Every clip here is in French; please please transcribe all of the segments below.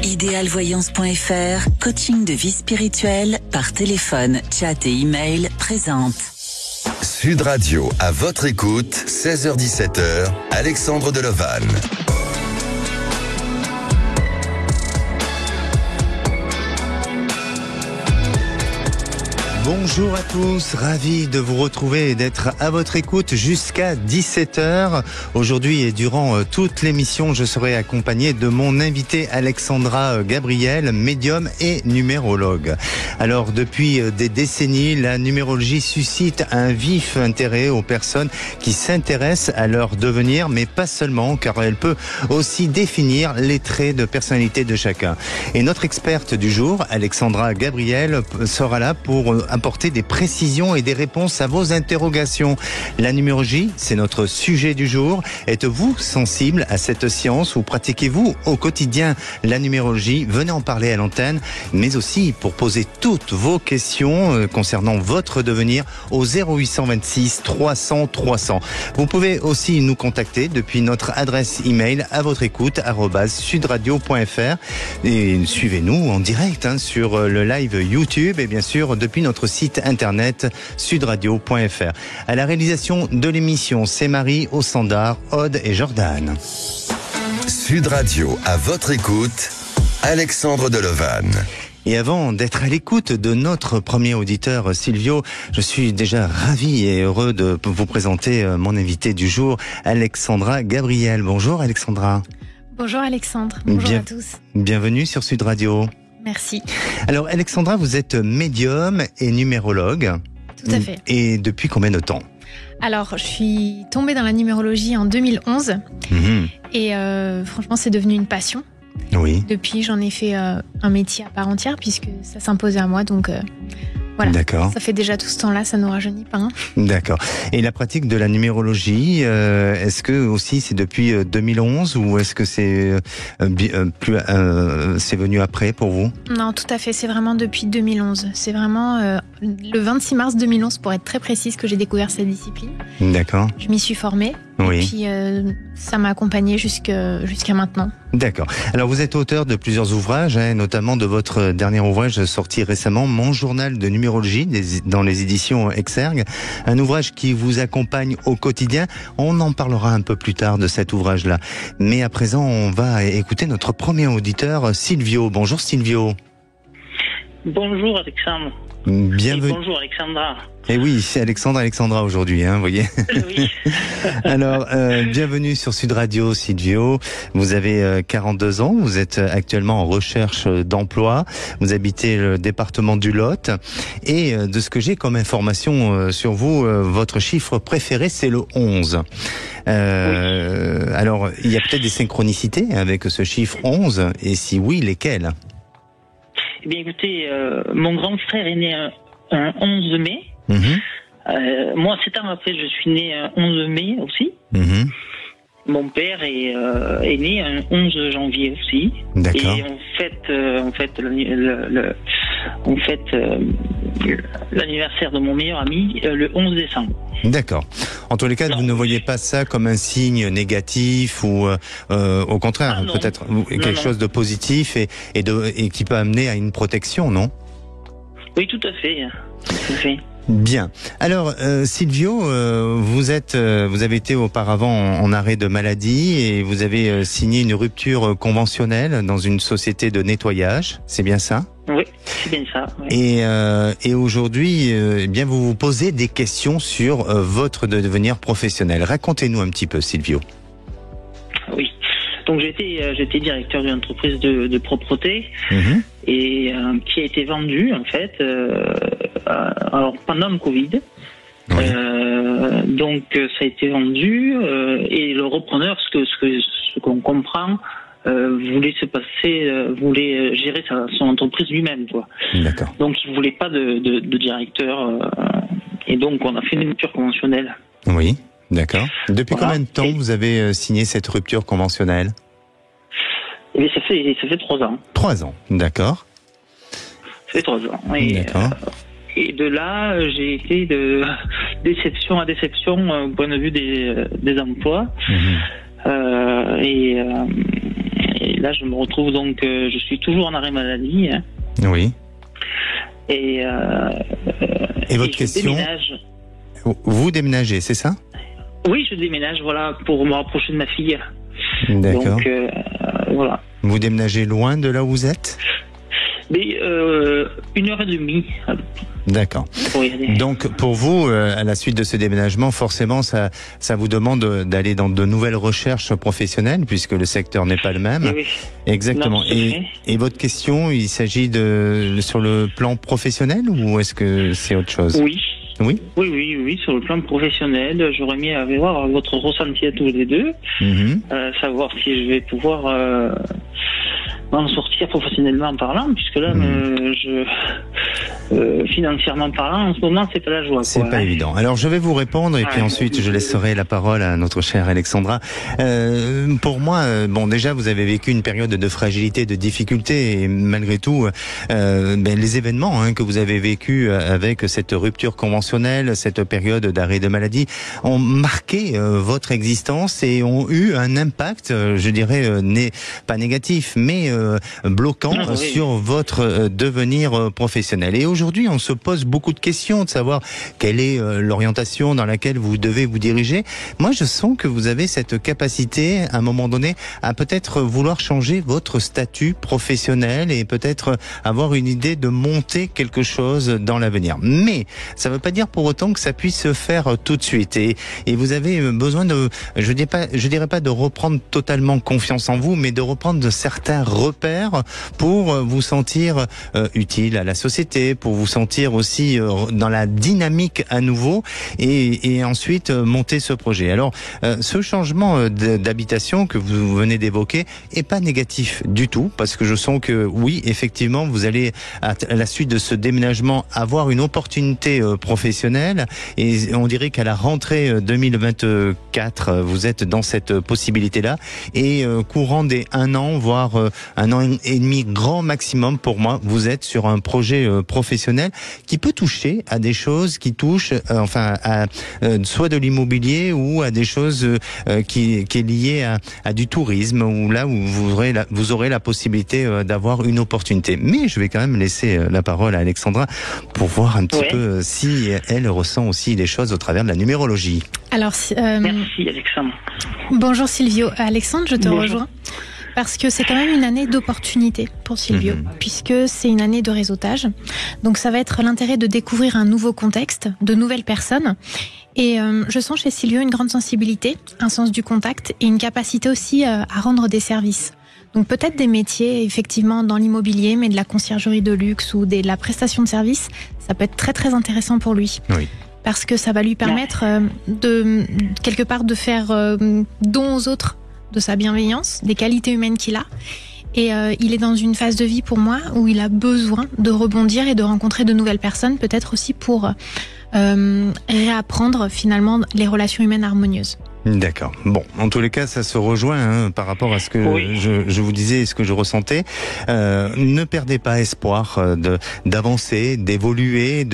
Idealvoyance.fr, coaching de vie spirituelle par téléphone, chat et email présente. Sud Radio, à votre écoute, 16h-17h, Alexandre Delovan. Bonjour à tous, ravi de vous retrouver et d'être à votre écoute jusqu'à 17h. Aujourd'hui et durant toute l'émission, je serai accompagné de mon invité Alexandra Gabriel, médium et numérologue. Alors, depuis des décennies, la numérologie suscite un vif intérêt aux personnes qui s'intéressent à leur devenir, mais pas seulement, car elle peut aussi définir les traits de personnalité de chacun. Et notre experte du jour, Alexandra Gabriel, sera là pour apporter des précisions et des réponses à vos interrogations. La numérologie, c'est notre sujet du jour. Êtes-vous sensible à cette science ou pratiquez-vous au quotidien la numérologie? Venez en parler à l'antenne, mais aussi pour poser toutes vos questions concernant votre devenir au 0826 300 300. Vous pouvez aussi nous contacter depuis notre adresse email à votre écoute @sudradio.fr et suivez-nous en direct sur le live YouTube et bien sûr depuis notre site internet sudradio.fr. À la réalisation de l'émission, c'est Marie au standard, Aude et Jordan. Sud Radio, à votre écoute, Alexandre Delovan. Et avant d'être à l'écoute de notre premier auditeur, Silvio, je suis déjà ravi et heureux de vous présenter mon invité du jour, Alexandra Gabriel. Bonjour Alexandra. Bonjour Alexandre, bonjour à tous. Bienvenue sur Sud Radio. Merci. Alors Alexandra, vous êtes médium et numérologue. Tout à fait. Et depuis combien de temps ? Alors, je suis tombée dans la numérologie en 2011 et franchement, c'est devenu une passion. Oui. Depuis, j'en ai fait un métier à part entière puisque ça s'imposait à moi, donc voilà. D'accord. Ça fait déjà tout ce temps-là, ça nous rajeunit pas. Hein. D'accord. Et la pratique de la numérologie, est-ce que aussi c'est depuis 2011 ou est-ce que c'est c'est venu après pour vous ? Non, tout à fait. C'est vraiment depuis 2011. C'est vraiment le 26 mars 2011, pour être très précise, que j'ai découvert cette discipline. D'accord. Je m'y suis formée. Oui. Et puis, ça m'a accompagnée jusqu'à maintenant. D'accord. Alors, vous êtes auteur de plusieurs ouvrages, notamment de votre dernier ouvrage sorti récemment, Mon journal de numérologie, dans les éditions Exergue. Un ouvrage qui vous accompagne au quotidien. On en parlera un peu plus tard de cet ouvrage-là. Mais à présent, on va écouter notre premier auditeur, Silvio. Bonjour Silvio. Bonjour Alexandre. Bienvenue. Et bonjour Alexandra. Et oui, c'est Alexandra aujourd'hui, vous voyez. Oui. Alors, bienvenue sur Sud Radio, Silvio. Vous avez 42 ans, vous êtes actuellement en recherche d'emploi, vous habitez le département du Lot, et de ce que j'ai comme information sur vous, votre chiffre préféré, c'est le 11. Oui. Alors, il y a peut-être des synchronicités avec ce chiffre 11, et si oui, lesquelles ? Eh bien écoutez, mon grand frère est né un 11 mai. Moi, 7 ans après, je suis né un 11 mai aussi. Mon père est né un 11 janvier aussi. D'accord. Et on fête l'anniversaire de mon meilleur ami le 11 décembre. D'accord. En tous les cas, vous ne voyez pas ça comme un signe négatif ou au contraire, peut-être quelque chose de positif et qui peut amener à une protection, non ? Oui, tout à fait. Tout à fait. Bien. Alors, Silvio, vous avez été auparavant en arrêt de maladie et vous avez signé une rupture conventionnelle dans une société de nettoyage. C'est bien ça ? Oui, c'est bien ça. Oui. Et aujourd'hui, eh bien, vous vous posez des questions sur votre devenir professionnel. Racontez-nous un petit peu, Silvio. Oui. Donc j'étais directeur d'une entreprise de propreté et qui a été vendue en fait alors pendant le Covid. Oui. Donc ça a été vendu et le repreneur, ce qu'on comprend, voulait gérer son entreprise lui-même, quoi. D'accord. Donc il voulait pas de directeur et donc on a fait une rupture conventionnelle. Oui. D'accord. Depuis combien de temps vous avez signé cette rupture conventionnelle ? Eh bien, ça fait 3 ans. 3 ans, d'accord. Ça fait 3 ans. Et, d'accord. Et de là, j'ai été de déception à déception au point de vue des emplois. Et là, je me retrouve donc, je suis toujours en arrêt maladie. Hein. Oui. Et votre question? Vous déménagez, c'est ça? Oui, je déménage, voilà, pour me rapprocher de ma fille. D'accord. Donc, voilà. Vous déménagez loin de là où vous êtes? Mais 1h30. D'accord. Donc pour vous, à la suite de ce déménagement, forcément, ça vous demande d'aller dans de nouvelles recherches professionnelles, puisque le secteur n'est pas le même. Oui. Exactement. Non, et votre question, il s'agit sur le plan professionnel ou est-ce que c'est autre chose? Oui. Oui. Oui, sur le plan professionnel, j'aurais aimé avoir votre ressenti à tous les deux, savoir si je vais pouvoir m'en sortir professionnellement parlant, puisque là, financièrement parlant, en ce moment, c'est pas la joie. C'est pas évident. Alors, je vais vous répondre et puis ensuite, je laisserai la parole à notre chère Alexandra. Pour moi, déjà, vous avez vécu une période de fragilité, de difficulté, et malgré tout, les événements que vous avez vécu avec cette rupture conventionnelle, cette période d'arrêt de maladie, ont marqué votre existence et ont eu un impact, je dirais, pas négatif, mais bloquant sur votre devenir professionnel. Et aujourd'hui, on se pose beaucoup de questions de savoir quelle est l'orientation dans laquelle vous devez vous diriger. Moi, je sens que vous avez cette capacité, à un moment donné, à peut-être vouloir changer votre statut professionnel et peut-être avoir une idée de monter quelque chose dans l'avenir. Mais ça ne veut pas dire pour autant que ça puisse se faire tout de suite. Et vous avez besoin de, je dirais pas de reprendre totalement confiance en vous, mais de reprendre certains repères pour vous sentir utile à la société, pour vous sentir aussi dans la dynamique à nouveau et ensuite monter ce projet. Alors, ce changement d'habitation que vous venez d'évoquer est pas négatif du tout, parce que je sens que oui, effectivement, vous allez à la suite de ce déménagement avoir une opportunité professionnelle et on dirait qu'à la rentrée 2024, vous êtes dans cette possibilité-là et courant des 1 an, voire 1 an et demi grand maximum pour moi, vous êtes sur un projet professionnel qui peut toucher à des choses qui touchent à soit de l'immobilier ou à des choses qui est lié à du tourisme, où là où vous aurez la possibilité d'avoir une opportunité. Mais je vais quand même laisser la parole à Alexandra pour voir un petit peu si elle ressent aussi les choses au travers de la numérologie. Alors, merci Alexandre. Bonjour Silvio. Alexandre, je te rejoins. Parce que c'est quand même une année d'opportunité pour Silvio, puisque c'est une année de réseautage. Donc ça va être l'intérêt de découvrir un nouveau contexte, de nouvelles personnes. Et je sens chez Silvio une grande sensibilité, un sens du contact et une capacité aussi à rendre des services. Donc peut-être des métiers, effectivement, dans l'immobilier, mais de la conciergerie de luxe ou de la prestation de services, ça peut être très très intéressant pour lui. Oui. Parce que ça va lui permettre quelque part de faire don aux autres de sa bienveillance, des qualités humaines qu'il a. Et il est dans une phase de vie pour moi où il a besoin de rebondir et de rencontrer de nouvelles personnes, peut-être aussi pour réapprendre finalement les relations humaines harmonieuses. D'accord. Bon, en tous les cas, ça se rejoint par rapport à ce que je vous disais et ce que je ressentais. Ne perdez pas espoir d'avancer, d'évoluer,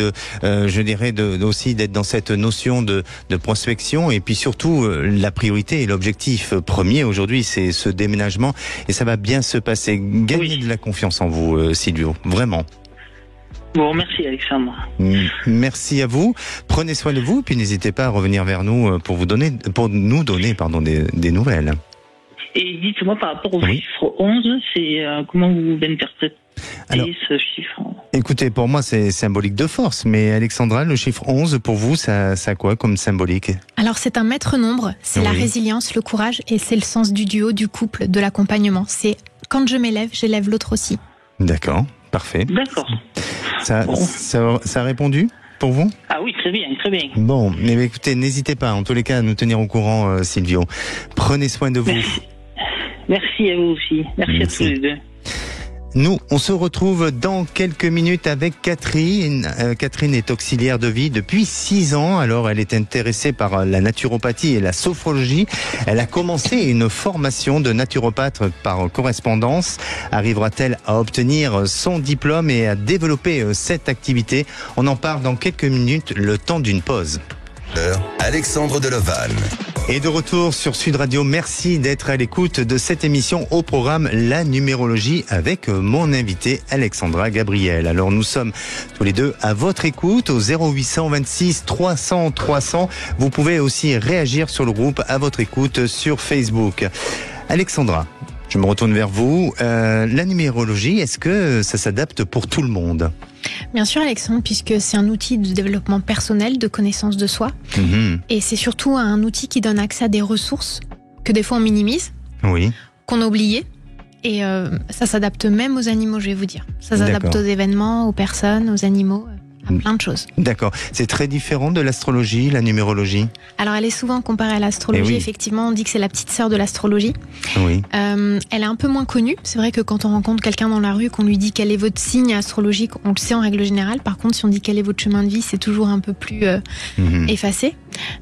je dirais aussi d'être dans cette notion de prospection. Et puis surtout, la priorité et l'objectif premier aujourd'hui, c'est ce déménagement. Et ça va bien se passer. Gagnez de la confiance en vous, Silvio. Vraiment. Bon, merci Alexandre. Merci à vous. Prenez soin de vous, puis n'hésitez pas à revenir vers nous pour nous donner des nouvelles. Et dites-moi par rapport au chiffre 11, c'est comment vous interprétez ce chiffre? Écoutez, pour moi c'est symbolique de force, mais Alexandra, le chiffre 11 pour vous, ça a quoi comme symbolique? Alors c'est un maître nombre, c'est la résilience, le courage et c'est le sens du duo, du couple, de l'accompagnement. C'est quand je m'élève, j'élève l'autre aussi. D'accord, parfait. D'accord. Ça a répondu pour vous? Ah oui, très bien, très bien. Bon, mais écoutez, n'hésitez pas, en tous les cas, à nous tenir au courant, Silvio. Prenez soin de vous. Merci à vous aussi. Merci à tous les deux. Nous, on se retrouve dans quelques minutes avec Catherine. Catherine est auxiliaire de vie depuis 6 ans. Alors, elle est intéressée par la naturopathie et la sophrologie. Elle a commencé une formation de naturopathe par correspondance. Arrivera-t-elle à obtenir son diplôme et à développer cette activité? On en parle dans quelques minutes, le temps d'une pause. Alexandre Delevanne. Et de retour sur Sud Radio, merci d'être à l'écoute de cette émission au programme La Numérologie avec mon invité Alexandra Gabriel. Alors nous sommes tous les deux à votre écoute au 0826 300 300. Vous pouvez aussi réagir sur le groupe à votre écoute sur Facebook. Alexandra, je me retourne vers vous. La numérologie, est-ce que ça s'adapte pour tout le monde ? Bien sûr, Alexandre, puisque c'est un outil de développement personnel, de connaissance de soi. Et c'est surtout un outil qui donne accès à des ressources que des fois on minimise, qu'on a oubliées. Et ça s'adapte même aux animaux, je vais vous dire. Ça s'adapte aux événements, aux personnes, aux animaux, à plein de choses. D'accord. C'est très différent de l'astrologie, la numérologie ? Alors, elle est souvent comparée à l'astrologie. Effectivement, on dit que c'est la petite sœur de l'astrologie. Elle est un peu moins connue. C'est vrai que quand on rencontre quelqu'un dans la rue, qu'on lui dit quel est votre signe astrologique, on le sait en règle générale. Par contre, si on dit quel est votre chemin de vie, c'est toujours un peu plus effacé.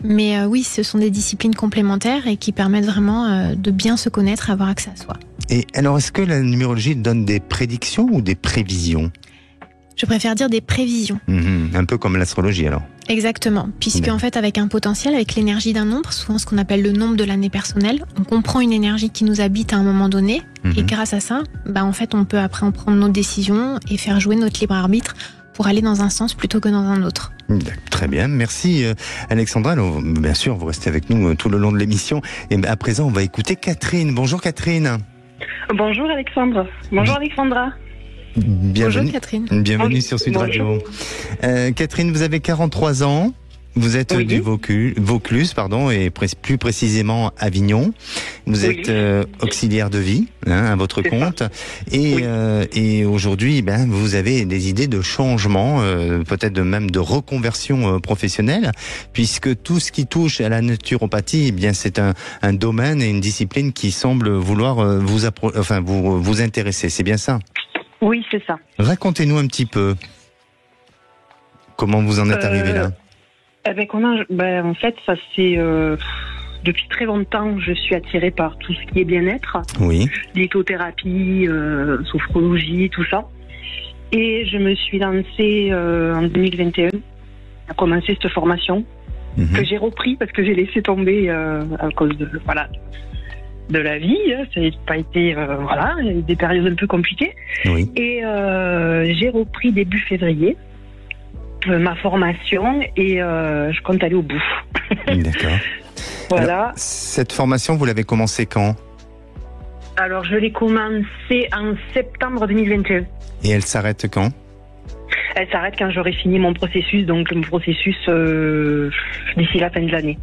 Mais oui, ce sont des disciplines complémentaires et qui permettent vraiment de bien se connaître et avoir accès à soi. Et alors, est-ce que la numérologie donne des prédictions ou des prévisions ? Je préfère dire des prévisions. Un peu comme l'astrologie alors. Exactement, puisque en fait avec un potentiel, avec l'énergie d'un nombre, souvent ce qu'on appelle le nombre de l'année personnelle, on comprend une énergie qui nous habite à un moment donné, et grâce à ça, en fait on peut après en prendre nos décisions et faire jouer notre libre arbitre pour aller dans un sens plutôt que dans un autre. Très bien, merci Alexandra. Alors, bien sûr, vous restez avec nous tout le long de l'émission. Et à présent, on va écouter Catherine. Bonjour Catherine. Bonjour Alexandre. Bonjour Alexandra. Bienvenue. Bonjour Catherine. Bienvenue sur Sud Radio. Catherine, vous avez 43 ans. Vous êtes du Vaucluse, et plus précisément Avignon. Vous êtes auxiliaire de vie, à votre compte. Et aujourd'hui, vous avez des idées de changement, peut-être même de reconversion professionnelle, puisque tout ce qui touche à la naturopathie, c'est un domaine et une discipline qui semble vouloir vous intéresser. C'est bien ça ? Oui, c'est ça. Racontez-nous un petit peu comment vous en êtes arrivé là. En fait, ça c'est depuis très longtemps, je suis attirée par tout ce qui est bien-être, lithothérapie, sophrologie, tout ça. Et je me suis lancée en 2021 à commencer cette formation que j'ai repris parce que j'ai laissé tomber à cause de la vie, ça n'a pas été, il y a eu des périodes un peu compliquées. Et j'ai repris début février ma formation et je compte aller au bout. D'accord. Alors, cette formation, vous l'avez commencée quand ? Alors, je l'ai commencée en septembre 2021. Et elle s'arrête quand ? Elle s'arrête quand j'aurai fini mon processus, donc mon processus d'ici la fin de l'année.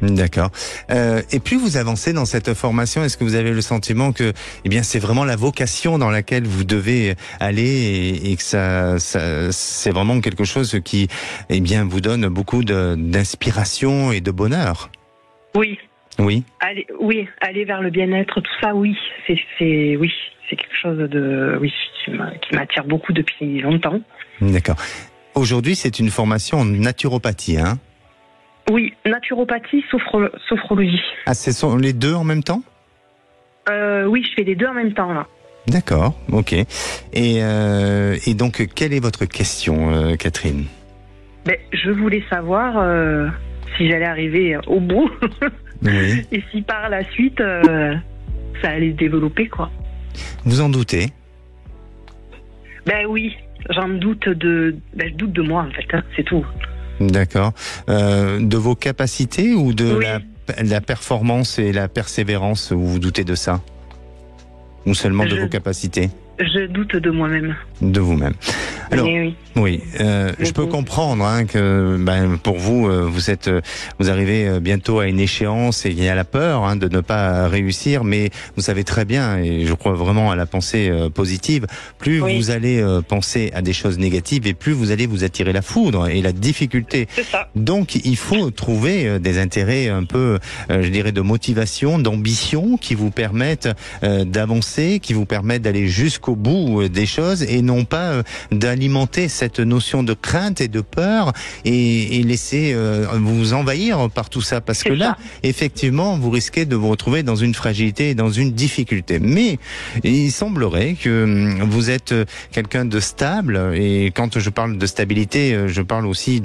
D'accord. Et plus vous avancez dans cette formation, est-ce que vous avez le sentiment que, c'est vraiment la vocation dans laquelle vous devez aller et que ça c'est vraiment quelque chose qui, vous donne beaucoup d'inspiration et de bonheur? Oui. Oui. Aller vers le bien-être, tout ça, c'est quelque chose qui m'attire beaucoup depuis longtemps. D'accord. Aujourd'hui, c'est une formation en naturopathie, hein? Oui, naturopathie, sophrologie. Ah, ce sont les deux en même temps ? Oui, je fais les deux en même temps, là. D'accord, ok. Et donc, quelle est votre question, Catherine ? Je voulais savoir si j'allais arriver au bout. Et si par la suite, ça allait se développer, quoi. Vous en doutez ? Oui, j'en doute je doute de moi, en fait, c'est tout. D'accord. De vos capacités ou de la performance et la persévérance, vous doutez de ça ? Ou seulement de vos capacités ? Je doute de moi-même. De vous-même. Alors, je peux comprendre que pour vous, vous arrivez bientôt à une échéance et il y a la peur de ne pas réussir, mais vous savez très bien, et je crois vraiment à la pensée positive, plus vous allez penser à des choses négatives et plus vous allez vous attirer la foudre et la difficulté. C'est ça. Donc, il faut trouver des intérêts un peu, je dirais, de motivation, d'ambition qui vous permettent d'avancer, qui vous permettent d'aller jusqu'au bout des choses et non pas d'aller alimenter cette notion de crainte et de peur et laisser vous envahir par tout ça, parce que là, effectivement, vous risquez de vous retrouver dans une fragilité et dans une difficulté. Mais il semblerait que vous êtes quelqu'un de stable, et quand je parle de stabilité, je parle aussi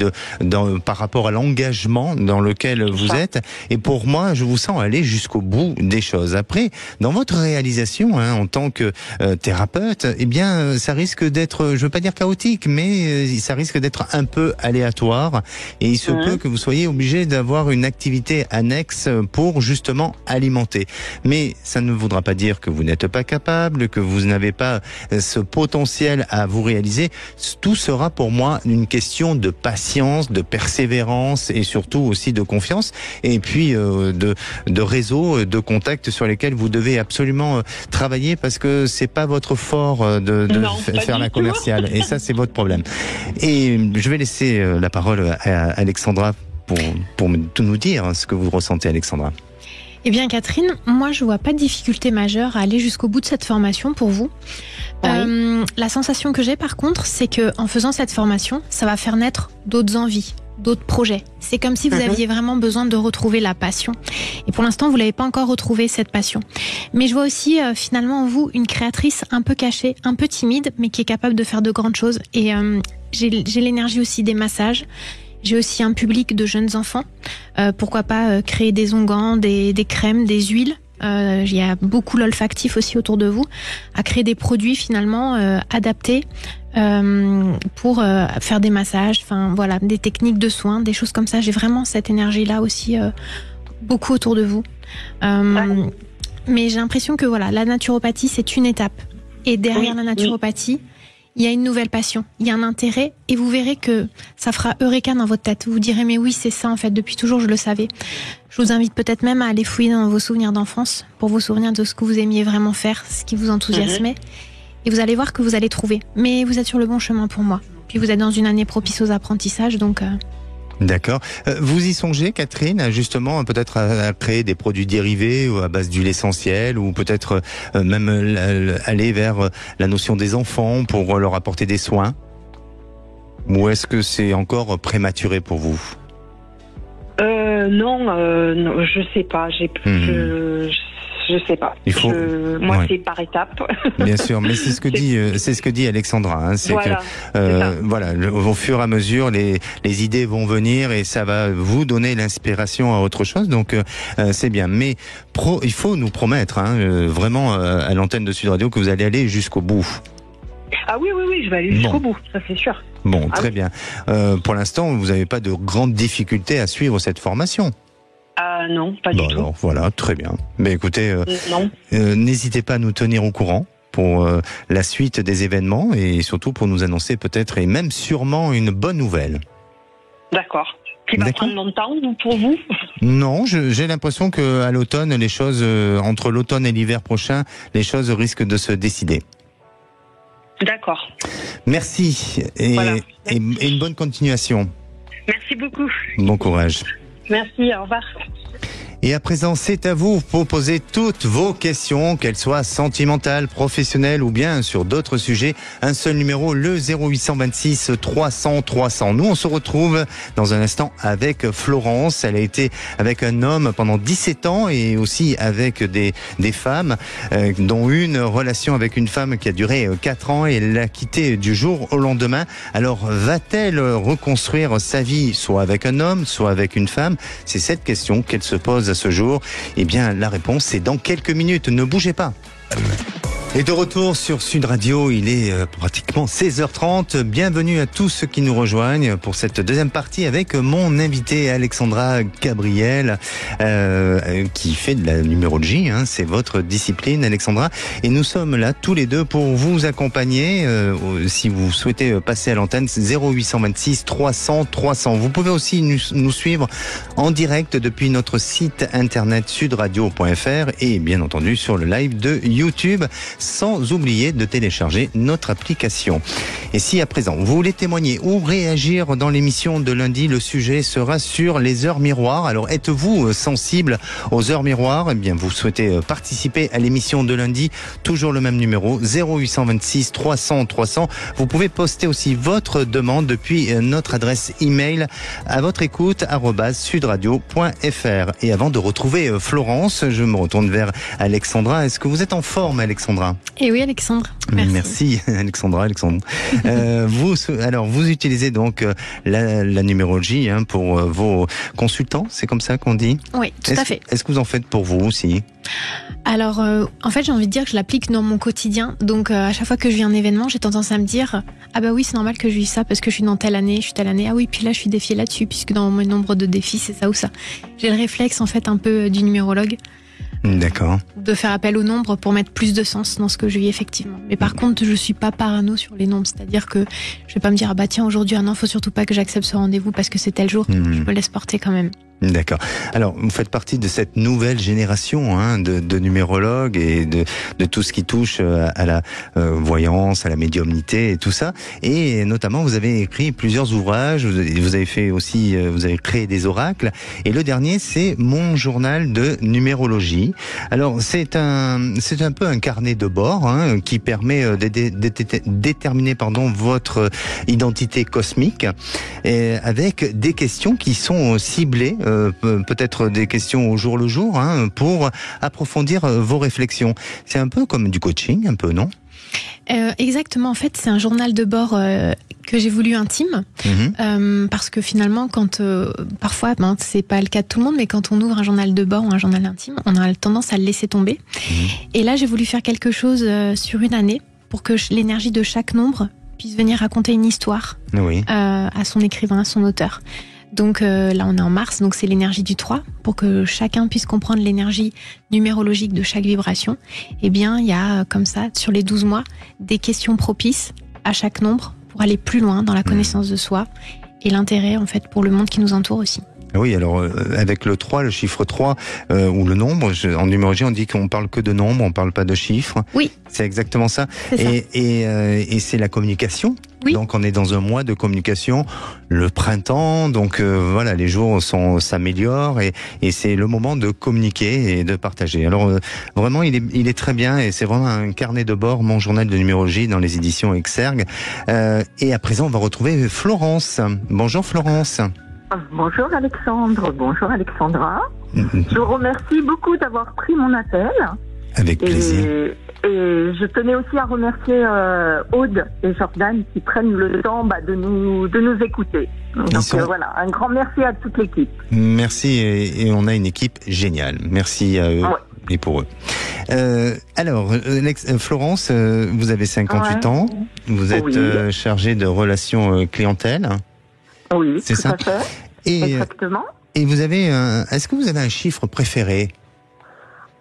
par rapport à l'engagement dans lequel vous êtes. Et pour moi, je vous sens aller jusqu'au bout des choses. Après, dans votre réalisation, en tant que thérapeute, eh bien, ça risque d'être, je veux pas dire chaotique, mais ça risque d'être un peu aléatoire. Et il se peut que vous soyez obligé d'avoir une activité annexe pour justement alimenter. Mais ça ne voudra pas dire que vous n'êtes pas capable, que vous n'avez pas ce potentiel à vous réaliser. Tout sera pour moi une question de patience, de persévérance et surtout aussi de confiance. Et puis de réseau, de contacts sur lesquels vous devez absolument travailler, parce que c'est pas votre fort de faire la commerciale. Et ça, c'est votre problème. Et je vais laisser la parole à Alexandra pour tout nous dire ce que vous ressentez, Alexandra. Eh bien, Catherine, moi, je vois pas de difficulté majeure à aller jusqu'au bout de cette formation pour vous. La sensation que j'ai, par contre, c'est que en faisant cette formation, ça va faire naître d'autres envies, d'autres projets. C'est comme si vous aviez vraiment besoin de retrouver la passion. Et pour l'instant, vous l'avez pas encore retrouvé, cette passion. Mais je vois aussi, finalement, en vous, une créatrice un peu cachée, un peu timide, mais qui est capable de faire de grandes choses. Et j'ai l'énergie aussi des massages. J'ai aussi un public de jeunes enfants. Pourquoi pas créer des onguents, des crèmes, des huiles. Il y a beaucoup l'olfactif aussi autour de vous. À créer des produits finalement adaptés pour faire des massages. Enfin voilà, des techniques de soins, des choses comme ça. J'ai vraiment cette énergie-là aussi beaucoup autour de vous. Mais j'ai l'impression que voilà, la naturopathie c'est une étape. Et derrière la naturopathie, il y a une nouvelle passion, il y a un intérêt, et vous verrez que ça fera eureka dans votre tête. Vous vous direz, mais oui, c'est ça en fait, depuis toujours je le savais. Je vous invite peut-être même à aller fouiller dans vos souvenirs d'enfance, pour vous souvenir de ce que vous aimiez vraiment faire, ce qui vous enthousiasmait, et vous allez voir que vous allez trouver. Mais vous êtes sur le bon chemin pour moi. Puis vous êtes dans une année propice aux apprentissages, donc... D'accord. Vous y songez, Catherine, justement, peut-être à créer des produits dérivés ou à base d'huile essentielle, ou peut-être même aller vers la notion des enfants pour leur apporter des soins? Ou est-ce que c'est encore prématuré pour vous? Non, je sais pas. Je sais pas. Moi, c'est par étapes. Bien sûr, mais c'est ce que dit Alexandra. Hein, c'est voilà, que au fur et à mesure, les idées vont venir et ça va vous donner l'inspiration à autre chose. Donc c'est bien. Mais il faut nous promettre, vraiment à l'antenne de Sud Radio, que vous allez aller jusqu'au bout. Ah oui, je vais aller jusqu'au bout, ça c'est sûr. Bon, très bien. Pour l'instant, vous n'avez pas de grandes difficultés à suivre cette formation? Non, pas du tout. Alors, voilà, très bien. Mais écoutez, n'hésitez pas à nous tenir au courant pour la suite des événements et surtout pour nous annoncer peut-être et même sûrement une bonne nouvelle. D'accord. Qui va prendre longtemps pour vous? Non, j'ai l'impression que à l'automne, les choses entre l'automne et l'hiver prochain, les choses risquent de se décider. D'accord. Merci et une bonne continuation. Merci beaucoup. Bon courage. Merci, au revoir. Et à présent, c'est à vous pour poser toutes vos questions, qu'elles soient sentimentales, professionnelles ou bien sur d'autres sujets. Un seul numéro, le 0826 300 300. Nous, on se retrouve dans un instant avec Florence. Elle a été avec un homme pendant 17 ans et aussi avec des femmes, dont une relation avec une femme qui a duré 4 ans et elle l'a quitté du jour au lendemain. Alors, va-t-elle reconstruire sa vie, soit avec un homme, soit avec une femme? C'est cette question qu'elle se pose à ce jour. Eh bien, la réponse, c'est dans quelques minutes. Ne bougez pas. Et de retour sur Sud Radio, il est pratiquement 16h30. Bienvenue à tous ceux qui nous rejoignent pour cette deuxième partie avec mon invité Alexandra Gabriel, qui fait de la numérologie. C'est votre discipline, Alexandra. Et nous sommes là tous les deux pour vous accompagner. Si vous souhaitez passer à l'antenne, 0826 300 300. Vous pouvez aussi nous suivre en direct depuis notre site internet sudradio.fr et bien entendu sur le live de YouTube. sans oublier de télécharger notre application. Et si à présent vous voulez témoigner ou réagir dans l'émission de lundi, le sujet sera sur les heures miroirs. Alors êtes-vous sensible aux heures miroirs? Eh bien vous souhaitez participer à l'émission de lundi, toujours le même numéro 0826 300 300. Vous pouvez poster aussi votre demande depuis notre adresse email à votre écoute @sudradio.fr. Et avant de retrouver Florence, je me retourne vers Alexandra. Est-ce que vous êtes en forme, Alexandra? Eh oui, Alexandre. Merci Alexandra. Vous utilisez donc la numérologie pour vos consultants, c'est comme ça qu'on dit? Oui, tout à fait. Est-ce que vous en faites pour vous aussi? Alors, en fait, j'ai envie de dire que je l'applique dans mon quotidien. Donc, à chaque fois que je vis un événement, j'ai tendance à me dire « Ah bah oui, c'est normal que je vis ça parce que je suis dans telle année, je suis telle année. Ah oui, puis là, je suis défiée là-dessus puisque dans mon nombre de défis, c'est ça ou ça. » J'ai le réflexe, en fait, un peu du numérologue. D'accord. De faire appel au nombre pour mettre plus de sens dans ce que je vis, effectivement. Mais par contre, je suis pas parano sur les nombres. C'est-à-dire que je vais pas me dire « Ah bah tiens, aujourd'hui, non, faut surtout pas que j'accepte ce rendez-vous parce que c'est tel jour. » Je me laisse porter quand même. D'accord. Alors, vous faites partie de cette nouvelle génération de numérologues et de tout ce qui touche à la voyance, à la médiumnité et tout ça. Et notamment, vous avez écrit plusieurs ouvrages. Vous avez fait aussi, vous avez créé des oracles. Et le dernier, c'est Mon journal de numérologie. Alors, c'est un peu un carnet de bord qui permet de déterminer votre identité cosmique et avec des questions qui sont ciblées. Peut-être des questions au jour le jour pour approfondir vos réflexions. C'est un peu comme du coaching, un peu, non? Exactement, en fait c'est un journal de bord que j'ai voulu intime parce que finalement quand parfois c'est pas le cas de tout le monde, mais quand on ouvre un journal de bord ou un journal intime, on a tendance à le laisser tomber. Et là j'ai voulu faire quelque chose sur une année pour que l'énergie de chaque nombre puisse venir raconter une histoire à son écrivain, à son auteur. Donc là on est en mars, donc c'est l'énergie du 3, pour que chacun puisse comprendre l'énergie numérologique de chaque vibration. Eh bien il y a comme ça sur les 12 mois des questions propices à chaque nombre pour aller plus loin dans la connaissance de soi et l'intérêt en fait pour le monde qui nous entoure aussi. Oui, alors avec le 3, le chiffre 3 ou le nombre, en numérologie on dit qu'on parle que de nombres, on parle pas de chiffres. Oui. C'est exactement ça. Et c'est la communication. Oui. Donc on est dans un mois de communication, le printemps, donc voilà, les jours s'améliorent et c'est le moment de communiquer et de partager. Alors vraiment il est très bien et c'est vraiment un carnet de bord, Mon journal de numérologie dans les éditions Exergue. Et à présent on va retrouver Florence. Bonjour Florence. Bonjour Alexandre, bonjour Alexandra. Je vous remercie beaucoup d'avoir pris mon appel. Avec plaisir. Et je tenais aussi à remercier Aude et Jordan qui prennent le temps de nous écouter. Donc voilà, un grand merci à toute l'équipe. Merci et on a une équipe géniale. Merci à eux et pour eux. Alors, Florence, vous avez 58 ans. Vous êtes chargée de relations clientèle. Oui, c'est ça. Tout à fait. Exactement. Et vous avez est-ce que vous avez un chiffre préféré?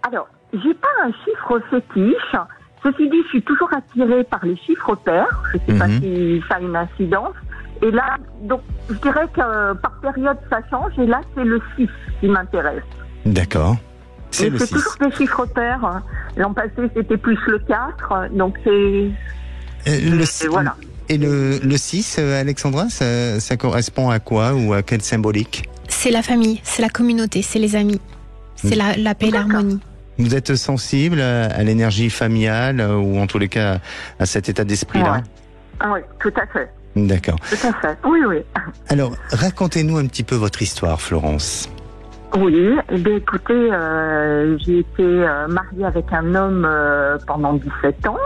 Alors, j'ai pas un chiffre fétiche. Ceci dit, je suis toujours attirée par les chiffres pairs. Je sais pas si ça a une incidence. Et là, donc, je dirais que par période, ça change. Et là, c'est le 6 qui m'intéresse. D'accord. C'est toujours des chiffres pairs. L'an passé, c'était plus le 4. Donc, c'est... voilà. Et le 6, Alexandra, ça correspond à quoi ou à quelle symbolique? C'est la famille, c'est la communauté, c'est les amis. C'est la paix et l'harmonie. Vous êtes sensible à l'énergie familiale ou en tous les cas à cet état d'esprit-là? Oui, tout à fait. D'accord. Tout à fait, oui. Alors, racontez-nous un petit peu votre histoire, Florence. Oui, écoutez, j'ai été mariée avec un homme pendant 17 ans.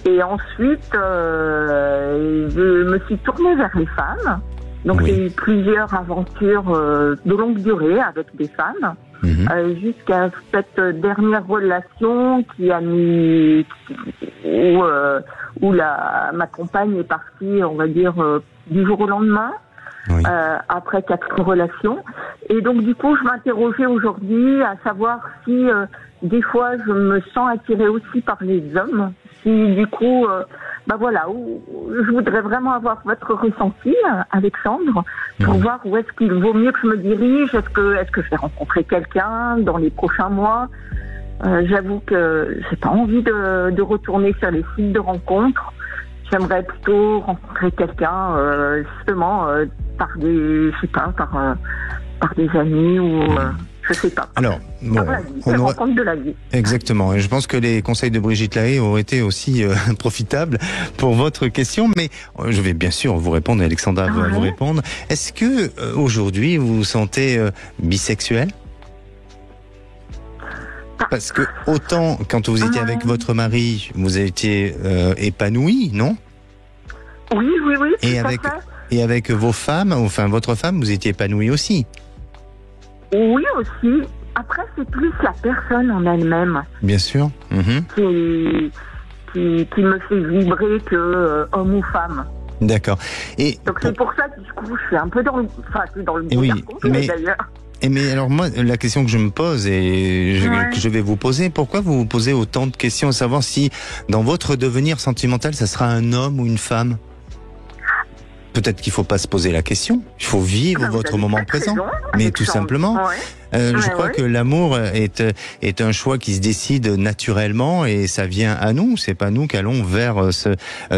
Et ensuite, je me suis tournée vers les femmes. Donc, j'ai eu plusieurs aventures de longue durée avec des femmes. Jusqu'à cette dernière relation qui a mis... où ma compagne est partie, on va dire, du jour au lendemain. Après 4 relations. Et donc du coup je m'interrogeais aujourd'hui à savoir si des fois je me sens attirée aussi par les hommes, si du coup je voudrais vraiment avoir votre ressenti, Alexandre, pour voir où est-ce qu'il vaut mieux que je me dirige. Est-ce que je vais rencontrer quelqu'un dans les prochains mois? J'avoue que j'ai pas envie de retourner sur les sites de rencontres. J'aimerais plutôt rencontrer quelqu'un, justement, par des amis ou je sais pas. Alors, bon, rencontre de la vie. Exactement. Et je pense que les conseils de Brigitte Lahaye auraient été aussi profitables pour votre question. Mais je vais bien sûr vous répondre, Alexandra va vous répondre. Est-ce que aujourd'hui vous vous sentez bisexuel ? Parce que autant quand vous étiez avec votre mari, vous étiez épanoui, non ? Oui. Et avec vos femmes, enfin votre femme, vous étiez épanoui aussi ? Oui aussi. Après, c'est plus la personne en elle-même. Bien sûr. Qui me fait vibrer que homme ou femme. D'accord. Et donc c'est pour ça que du coup, je suis un peu dans le mais d'ailleurs. Mais alors moi, la question que je me pose et que je vais vous poser, pourquoi vous vous posez autant de questions à savoir si dans votre devenir sentimental, ça sera un homme ou une femme ? Peut-être qu'il ne faut pas se poser la question, il faut vivre votre moment présent, mais tout simplement. Je crois que l'amour est un choix qui se décide naturellement et ça vient à nous. C'est pas nous qu'allons vers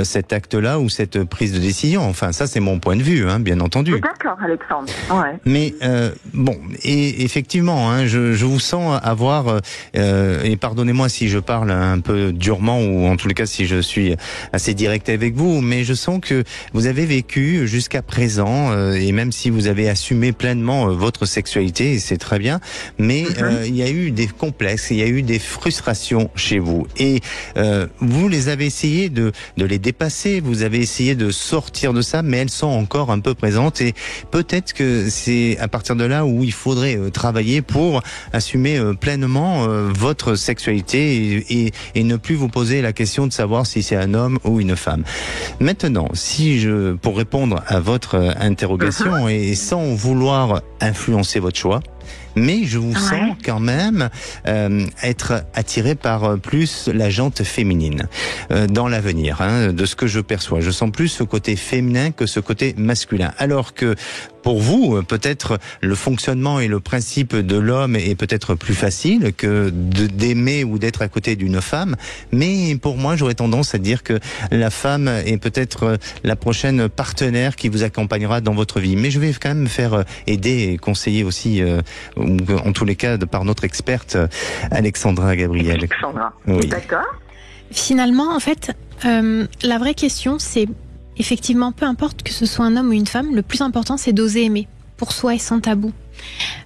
cet acte-là ou cette prise de décision. Enfin, ça c'est mon point de vue, bien entendu. D'accord, Alexandre. Ouais. Mais bon, et effectivement, je vous sens avoir et pardonnez-moi si je parle un peu durement ou en tous les cas si je suis assez direct avec vous, mais je sens que vous avez vécu jusqu'à présent et même si vous avez assumé pleinement votre sexualité, et c'est très bien, mais il y a eu des complexes, il y a eu des frustrations chez vous et vous les avez essayé de les dépasser, vous avez essayé de sortir de ça, mais elles sont encore un peu présentes et peut-être que c'est à partir de là où il faudrait travailler pour assumer pleinement votre sexualité et ne plus vous poser la question de savoir si c'est un homme ou une femme. Maintenant, pour répondre à votre interrogation et sans vouloir influencer votre choix, mais je vous sens quand même être attiré par plus la jante féminine dans l'avenir, de ce que je perçois. Je sens plus ce côté féminin que ce côté masculin. Alors que pour vous, peut-être le fonctionnement et le principe de l'homme est peut-être plus facile que d'aimer ou d'être à côté d'une femme. Mais pour moi, j'aurais tendance à dire que la femme est peut-être la prochaine partenaire qui vous accompagnera dans votre vie. Mais je vais quand même me faire aider et conseiller aussi, en tous les cas, par notre experte Alexandra Gabriel. Alexandra, oui. D'accord. Finalement, en fait, la vraie question, c'est effectivement, peu importe que ce soit un homme ou une femme, le plus important, c'est d'oser aimer, pour soi et sans tabou.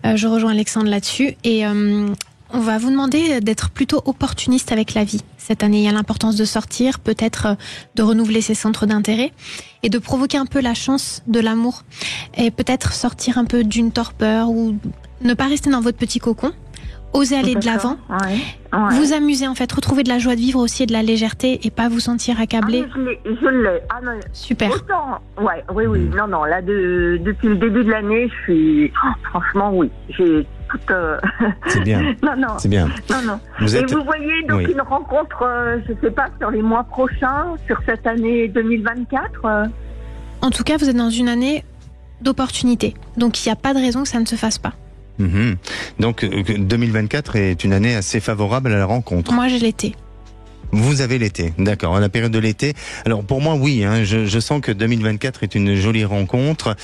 Je rejoins Alexandre là-dessus et on va vous demander d'être plutôt opportuniste avec la vie. Cette année, il y a l'importance de sortir, peut-être de renouveler ses centres d'intérêt et de provoquer un peu la chance de l'amour. Et peut-être sortir un peu d'une torpeur ou ne pas rester dans votre petit cocon. Oser aller de l'avant, vous amuser en fait, retrouver de la joie de vivre aussi et de la légèreté et pas vous sentir accablé. Je l'ai. Super. Autant, oui. Non, là, depuis le début de l'année, je suis... franchement, oui. J'ai toute... C'est bien. Non. C'est bien. Non. Vous voyez, donc une rencontre, je sais pas, sur les mois prochains, sur cette année 2024 En tout cas, vous êtes dans une année d'opportunité. Donc, il n'y a pas de raison que ça ne se fasse pas. Donc 2024 est une année assez favorable à la rencontre. Moi j'ai l'été. Vous avez l'été, d'accord, la période de l'été. Alors pour moi oui, je sens que 2024 est une jolie rencontre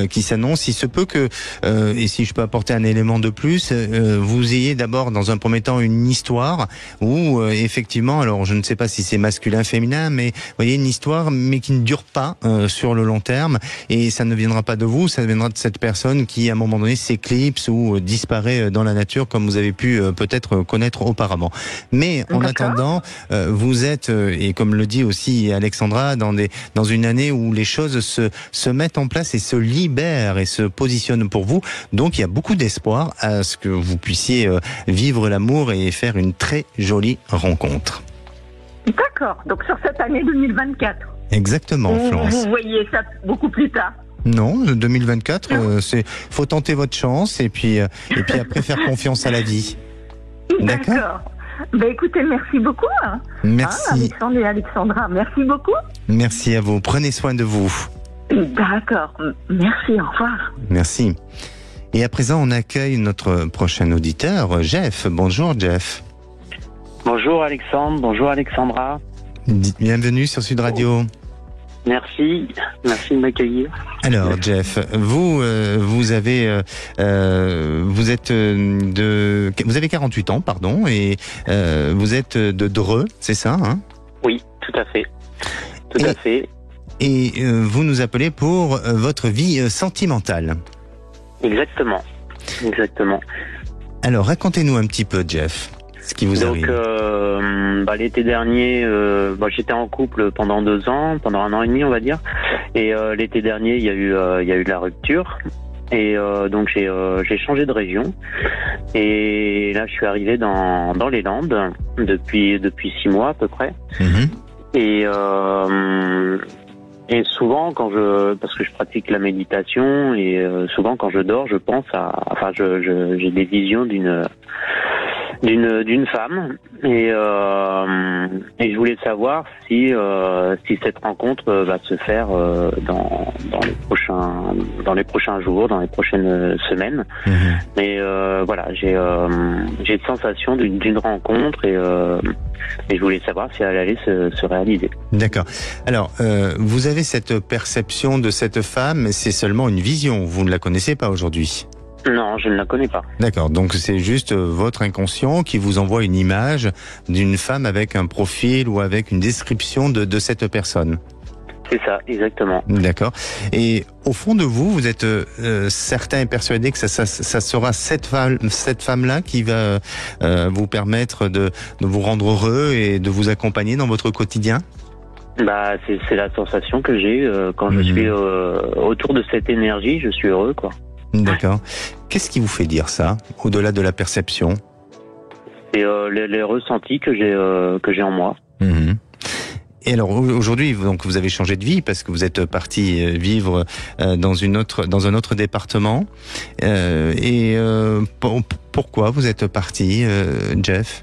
qui s'annonce. Il se peut que, et si je peux apporter un élément de plus, vous ayez d'abord dans un premier temps une histoire où effectivement, alors je ne sais pas si c'est masculin, féminin, mais vous voyez une histoire mais qui ne dure pas sur le long terme et ça ne viendra pas de vous, ça viendra de cette personne qui à un moment donné s'éclipse ou disparaît dans la nature comme vous avez pu peut-être connaître auparavant. Mais en attendant... vous êtes, et comme le dit aussi Alexandra, dans une année où les choses se mettent en place et se libèrent et se positionnent pour vous. Donc il y a beaucoup d'espoir à ce que vous puissiez vivre l'amour et faire une très jolie rencontre. D'accord, donc sur cette année 2024. Exactement, Florence. Vous voyez ça beaucoup plus tard. Non, 2024, faut tenter votre chance et puis après faire confiance à la vie. D'accord. Écoutez, merci beaucoup. Merci. Alexandre et Alexandra, merci beaucoup. Merci à vous. Prenez soin de vous. D'accord. Merci, au revoir. Merci. Et à présent, on accueille notre prochain auditeur, Jeff. Bonjour, Jeff. Bonjour Alexandre, bonjour Alexandra. Bienvenue sur Sud Radio. Merci de m'accueillir. Alors Jeff, vous avez 48 ans, pardon, et vous êtes de Dreux, c'est ça, hein? Oui, tout à fait. Tout à fait. Et vous nous appelez pour votre vie sentimentale. Exactement. Alors racontez-nous un petit peu, Jeff, ce qui vous arrive. Donc l'été dernier, j'étais en couple pendant 2 ans, pendant 1 an et demi on va dire, et l'été dernier il y a eu de la rupture, et donc j'ai changé de région, et là je suis arrivé dans les Landes depuis 6 mois à peu près. Et souvent parce que je pratique la méditation, et souvent quand je dors, je pense j'ai des visions d'une femme, et je voulais savoir si cette rencontre va se faire dans les prochains jours, dans les prochaines semaines. Mais voilà, j'ai une sensation d'une rencontre, et je voulais savoir si elle allait se réaliser. D'accord. Alors, vous avez cette perception de cette femme, mais c'est seulement une vision. Vous ne la connaissez pas aujourd'hui. Non, je ne la connais pas. D'accord, donc c'est juste votre inconscient qui vous envoie une image d'une femme avec un profil ou avec une description de cette personne. C'est ça, exactement. D'accord. Et au fond de vous, vous êtes certain et persuadé que ça sera cette femme-là qui va vous permettre de vous rendre heureux et de vous accompagner dans votre quotidien? C'est la sensation que j'ai quand je suis autour de cette énergie, je suis heureux, quoi. D'accord. Qu'est-ce qui vous fait dire ça, au-delà de la perception? C'est les ressentis que j'ai en moi. Et alors aujourd'hui, donc vous avez changé de vie parce que vous êtes parti vivre dans un autre département. Pourquoi vous êtes parti, Jeff?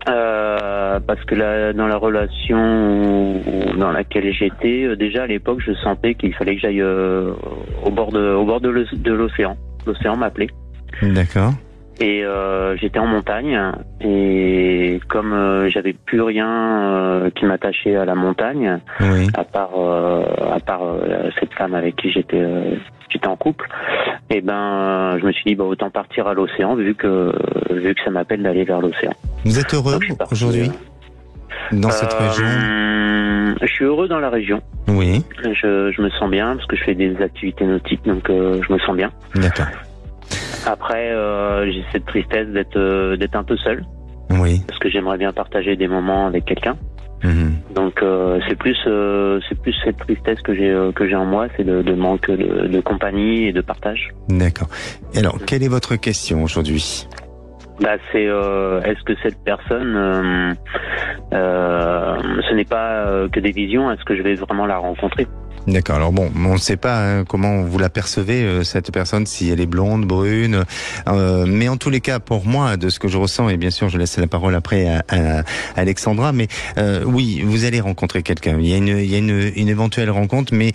Parce que dans la relation dans laquelle j'étais, déjà à l'époque, je sentais qu'il fallait que j'aille au bord de l'océan. L'océan m'appelait. D'accord. Et j'étais en montagne, et comme j'avais plus rien qui m'attachait à la montagne, à part cette femme avec qui j'étais en couple, et je me suis dit autant partir à l'océan vu que ça m'appelle d'aller vers l'océan. Vous êtes heureux aujourd'hui dans cette région? Je suis heureux dans la région. Oui. Je me sens bien parce que je fais des activités nautiques, donc je me sens bien. D'accord. Après, j'ai cette tristesse d'être un peu seul. Oui. Parce que j'aimerais bien partager des moments avec quelqu'un. Donc c'est plus cette tristesse que j'ai en moi, c'est de manque de compagnie et de partage. D'accord. Et alors, quelle est votre question aujourd'hui? C'est est-ce que cette personne, ce n'est pas que des visions, est-ce que je vais vraiment la rencontrer? D'accord. Alors bon, on ne sait pas comment vous la percevez, cette personne, si elle est blonde, brune. Mais en tous les cas, pour moi, de ce que je ressens, et bien sûr, je laisse la parole après à Alexandra, mais oui, vous allez rencontrer quelqu'un. Il y a une éventuelle rencontre, mais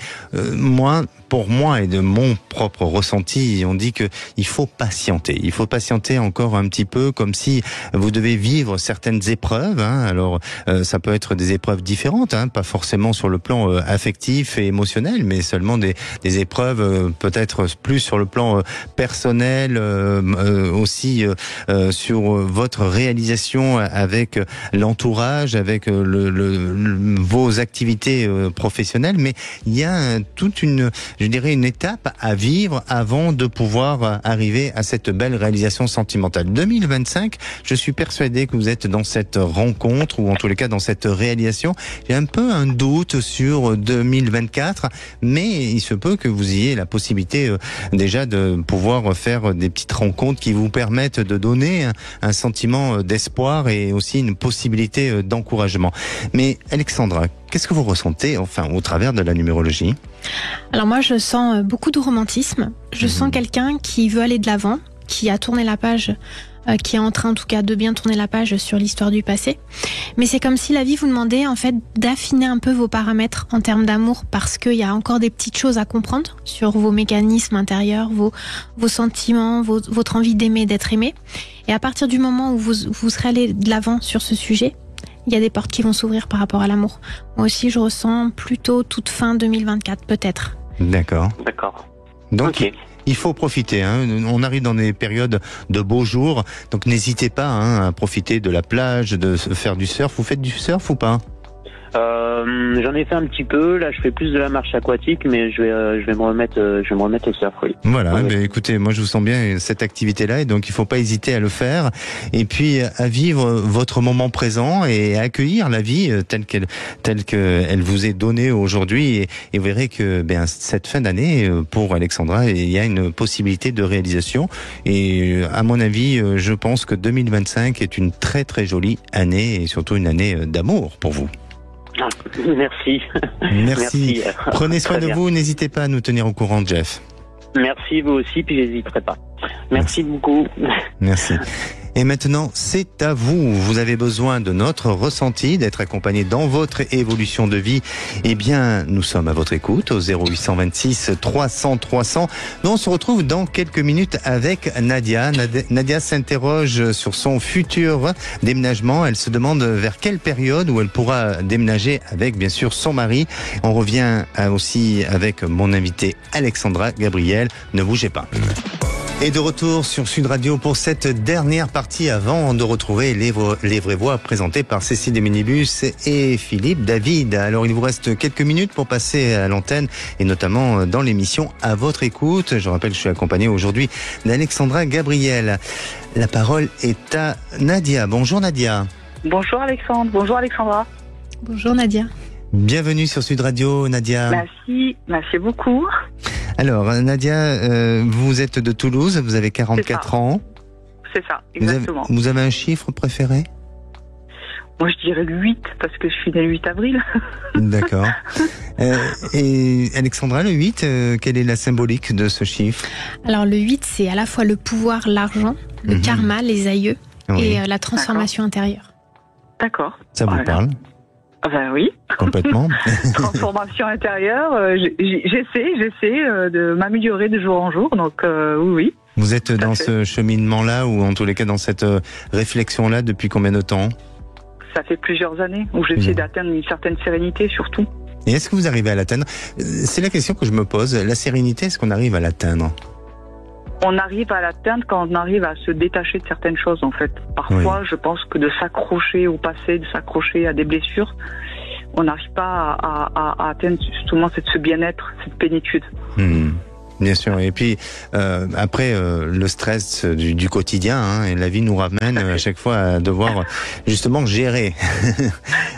pour moi et de mon propre ressenti, on dit que il faut patienter. Il faut patienter encore un petit peu, comme si vous devez vivre certaines épreuves. Alors, ça peut être des épreuves différentes, pas forcément sur le plan affectif et émotionnel, mais seulement des épreuves peut-être plus sur le plan personnel, aussi sur votre réalisation avec l'entourage, avec vos activités professionnelles. Mais il y a toute une étape à vivre avant de pouvoir arriver à cette belle réalisation sentimentale. 2025, je suis persuadé que vous êtes dans cette rencontre, ou en tous les cas dans cette réalisation. J'ai un peu un doute sur 2024, mais il se peut que vous ayez la possibilité déjà de pouvoir faire des petites rencontres qui vous permettent de donner un sentiment d'espoir et aussi une possibilité d'encouragement. Mais Alexandra, qu'est-ce que vous ressentez, au travers de la numérologie? Alors moi, je sens beaucoup de romantisme. Je sens quelqu'un qui veut aller de l'avant, qui a tourné la page qui est en train en tout cas de bien tourner la page sur l'histoire du passé. Mais c'est comme si la vie vous demandait en fait d'affiner un peu vos paramètres en termes d'amour, parce qu'il y a encore des petites choses à comprendre sur vos mécanismes intérieurs, vos sentiments, votre envie d'aimer, d'être aimé. Et à partir du moment où vous serez allé de l'avant sur ce sujet, il y a des portes qui vont s'ouvrir par rapport à l'amour. Moi aussi, je ressens plutôt toute fin 2024, peut-être. D'accord. Donc, okay. Il faut profiter. On arrive dans des périodes de beaux jours, donc n'hésitez pas à profiter de la plage, de faire du surf. Vous faites du surf ou pas ? J'en ai fait un petit peu. Là, je fais plus de la marche aquatique, mais je vais me remettre au surf. Oui. Voilà. Écoutez, moi, je vous sens bien cette activité-là, et donc il faut pas hésiter à le faire. Et puis à vivre votre moment présent et à accueillir la vie telle qu'elle vous est donnée aujourd'hui. Et vous verrez que cette fin d'année, pour Alexandra, il y a une possibilité de réalisation. Et à mon avis, je pense que 2025 est une très très jolie année, et surtout une année d'amour pour vous. Merci. Merci. Prenez soin de vous, n'hésitez pas à nous tenir au courant, Jeff. Merci, vous aussi, puis j'hésiterai pas. Merci beaucoup. Merci. Et maintenant, c'est à vous. Vous avez besoin de notre ressenti, d'être accompagné dans votre évolution de vie. Eh bien, nous sommes à votre écoute au 0826 300 300. Nous, on se retrouve dans quelques minutes avec Nadia. Nadia s'interroge sur son futur déménagement. Elle se demande vers quelle période où elle pourra déménager avec, bien sûr, son mari. On revient aussi avec mon invité Alexandra Gabriel. Ne bougez pas. Et de retour sur Sud Radio pour cette dernière partie avant de retrouver les vraies voix présentées par Cécile des Minibus et Philippe David. Alors il vous reste quelques minutes pour passer à l'antenne et notamment dans l'émission À votre écoute. Je rappelle que je suis accompagné aujourd'hui d'Alexandra Gabriel. La parole est à Nadia. Bonjour Nadia. Bonjour Alexandre, bonjour Alexandra. Bonjour Nadia. Bienvenue sur Sud Radio Nadia. Merci beaucoup. Alors, Nadia, vous êtes de Toulouse, vous avez 44 ans. C'est ça, exactement. Vous avez un chiffre préféré ? Moi, je dirais le 8, parce que je suis née le 8 avril. D'accord. Et Alexandra, le 8, quelle est la symbolique de ce chiffre ? Alors, le 8, c'est à la fois le pouvoir, l'argent, le karma, les aïeux, et la transformation intérieure. D'accord. Ça vous parle ? Oui. Complètement. Transformation intérieure, j'essaie de m'améliorer de jour en jour, donc oui. Vous êtes dans ce cheminement-là, ou en tous les cas dans cette réflexion-là depuis combien de temps ? Ça fait plusieurs années, où j'essaie d'atteindre une certaine sérénité surtout. Et est-ce que vous arrivez à l'atteindre ? C'est la question que je me pose. La sérénité, est-ce qu'on arrive à l'atteindre ? On arrive à l'atteindre quand on arrive à se détacher de certaines choses, en fait. Parfois, je pense que de s'accrocher au passé, de s'accrocher à des blessures, on n'arrive pas à atteindre justement ce bien-être, cette plénitude. Bien sûr. Et puis après le stress du quotidien, et la vie nous ramène à chaque fois à devoir justement gérer.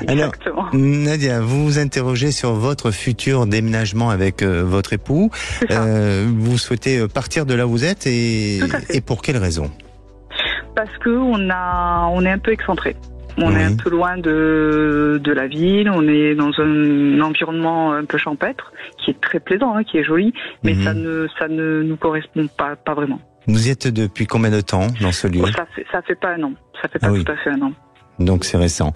Alors, Nadia, vous vous interrogez sur votre futur déménagement avec votre époux. Vous souhaitez partir de là où vous êtes, et pour quelle raison ? Parce que on est un peu excentré. On est un peu loin de la ville, on est dans un environnement un peu champêtre, qui est très plaisant, qui est joli, mais ça ne nous correspond pas vraiment. Vous y êtes depuis combien de temps dans ce lieu ? Ça fait pas un an. Ça fait pas tout à fait un an. Donc c'est récent.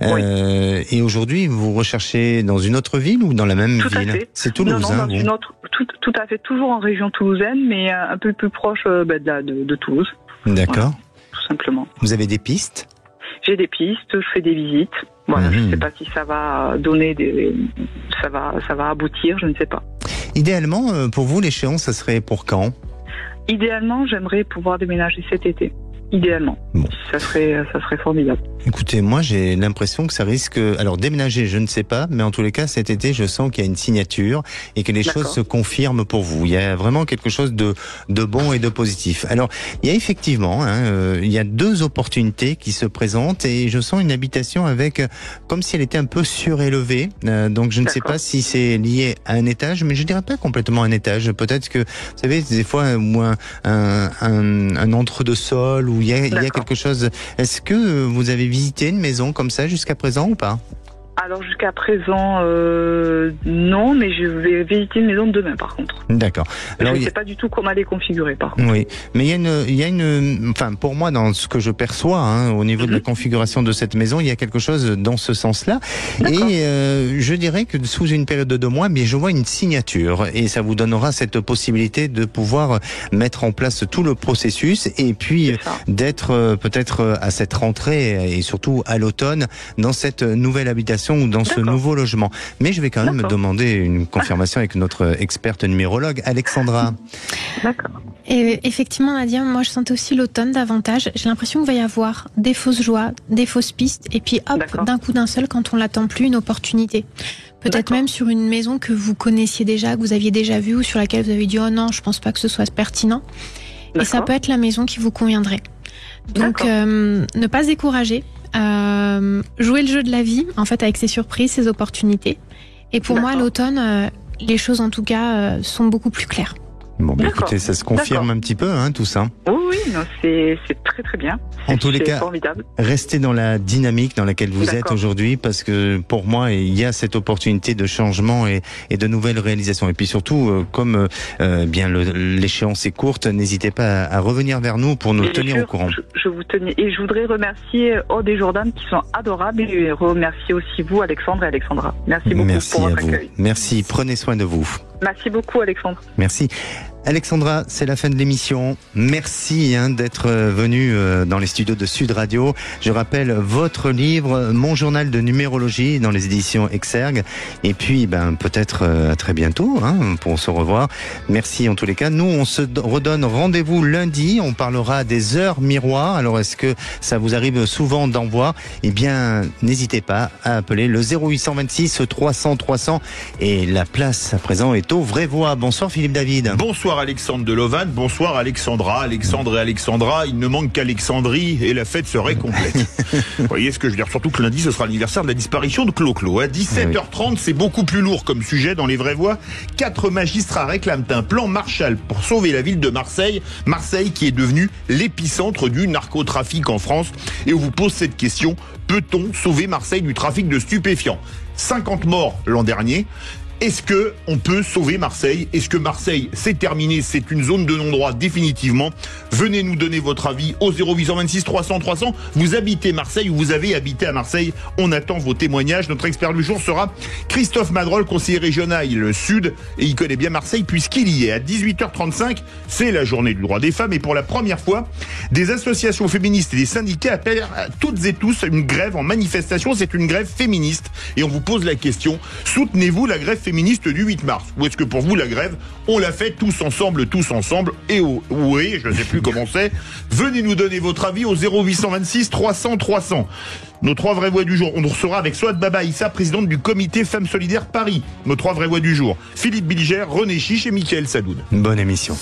Et aujourd'hui, vous recherchez dans une autre ville ou dans la même ville ? C'est Toulouse, non, dans une autre, tout à fait, toujours en région toulousaine, mais un peu plus proche de Toulouse. D'accord. Voilà, tout simplement. Vous avez des pistes ? J'ai des pistes, je fais des visites. Voilà, je ne sais pas si ça va donner ça va aboutir, je ne sais pas. Idéalement, pour vous, l'échéance, ça serait pour quand ? Idéalement, j'aimerais pouvoir déménager cet été. Idéalement. Bon. Ça serait formidable. Écoutez, moi j'ai l'impression que ça risque... Alors déménager, je ne sais pas, mais en tous les cas cet été, je sens qu'il y a une signature et que les choses se confirment pour vous. Il y a vraiment quelque chose de bon et de positif. Alors, il y a effectivement, il y a deux opportunités qui se présentent et je sens une habitation avec, comme si elle était un peu surélevée. Donc je ne sais pas si c'est lié à un étage, mais je dirais pas complètement un étage. Peut-être que, vous savez, des fois, un entre-deux-sol où il y a quelque chose. Est-ce que vous avez visité une maison comme ça jusqu'à présent ou pas ? Alors jusqu'à présent, non, mais je vais visiter une maison demain par contre. D'accord. Alors, je ne sais pas du tout comment elle est configurée par contre. Oui, mais il y a une, enfin pour moi dans ce que je perçois au niveau de la configuration de cette maison, il y a quelque chose dans ce sens-là. Et je dirais que sous une période de 2 mois, mais je vois une signature et ça vous donnera cette possibilité de pouvoir mettre en place tout le processus et puis d'être peut-être à cette rentrée et surtout à l'automne dans cette nouvelle habitation ou dans ce nouveau logement. Mais je vais quand même demander une confirmation avec notre experte numérologue, Alexandra. D'accord. Et effectivement, Nadia, moi je sentais aussi l'automne davantage. J'ai l'impression qu'il va y avoir des fausses joies, des fausses pistes, et puis hop, d'un coup d'un seul, quand on l'attend plus, une opportunité. Peut-être même sur une maison que vous connaissiez déjà, que vous aviez déjà vue, ou sur laquelle vous avez dit « Oh non, je pense pas que ce soit pertinent ». Et ça peut être la maison qui vous conviendrait. Donc, ne pas se décourager. Jouer le jeu de la vie, en fait, avec ses surprises, ses opportunités. Et pour moi, à l'automne, les choses, en tout cas, sont beaucoup plus claires. Bon, bah écoutez, ça se confirme un petit peu, tout ça. Oui, non, c'est très très bien. En tous les cas, formidable. Restez dans la dynamique dans laquelle vous êtes aujourd'hui, parce que pour moi, il y a cette opportunité de changement et de nouvelles réalisations. Et puis surtout, comme bien l'échéance est courte, n'hésitez pas à revenir vers nous pour nous tenir au courant. Je vous tenais, et je voudrais remercier Aude et Jordan qui sont adorables, et remercier aussi vous, Alexandre et Alexandra. Merci beaucoup pour votre accueil. Merci, prenez soin de vous. Merci beaucoup, Alexandre. Merci. Alexandra, c'est la fin de l'émission. Merci d'être venue dans les studios de Sud Radio. Je rappelle votre livre, Mon journal de numérologie, dans les éditions Exergue. Et puis, peut-être à très bientôt pour se revoir. Merci en tous les cas. Nous, on se redonne rendez-vous lundi. On parlera des heures miroirs. Alors, est-ce que ça vous arrive souvent d'en voir? Eh bien, n'hésitez pas à appeler le 0826 300 300. Et la place à présent est aux vraies voix. Bonsoir Philippe David. Bonsoir Alexandre de Lovan, bonsoir Alexandra. Alexandre et Alexandra, il ne manque qu'Alexandrie et la fête serait complète. Vous voyez ce que je veux dire? Surtout que lundi, ce sera l'anniversaire de la disparition de Clo-Clo. À 17h30, c'est beaucoup plus lourd comme sujet dans les vraies voix. 4 magistrats réclament un plan Marshall pour sauver la ville de Marseille. Marseille qui est devenue l'épicentre du narcotrafic en France. Et on vous pose cette question, peut-on sauver Marseille du trafic de stupéfiants? 50 morts l'an dernier. Est-ce que on peut sauver Marseille? Est-ce que Marseille, c'est terminé? C'est une zone de non-droit définitivement? Venez nous donner votre avis au 0826 300 300. Vous habitez Marseille ou vous avez habité à Marseille? On attend vos témoignages. Notre expert du jour sera Christophe Madrol, conseiller régional le Sud. Et il connaît bien Marseille puisqu'il y est. À 18h35, c'est la journée du droit des femmes. Et pour la première fois, des associations féministes et des syndicats appellent à toutes et tous à une grève en manifestation. C'est une grève féministe. Et on vous pose la question, soutenez-vous la grève féministe du 8 mars? Ou est-ce que pour vous la grève, on l'a fait tous ensemble, et oui, je ne sais plus comment c'est. Venez nous donner votre avis au 0826 300 300. Nos 3 vraies voix du jour, on recevra avec Souad Baba Issa, présidente du comité Femmes Solidaires Paris. Nos 3 vraies voix du jour, Philippe Bilger, René Chiche et Mickaël Sadoun. Bonne émission.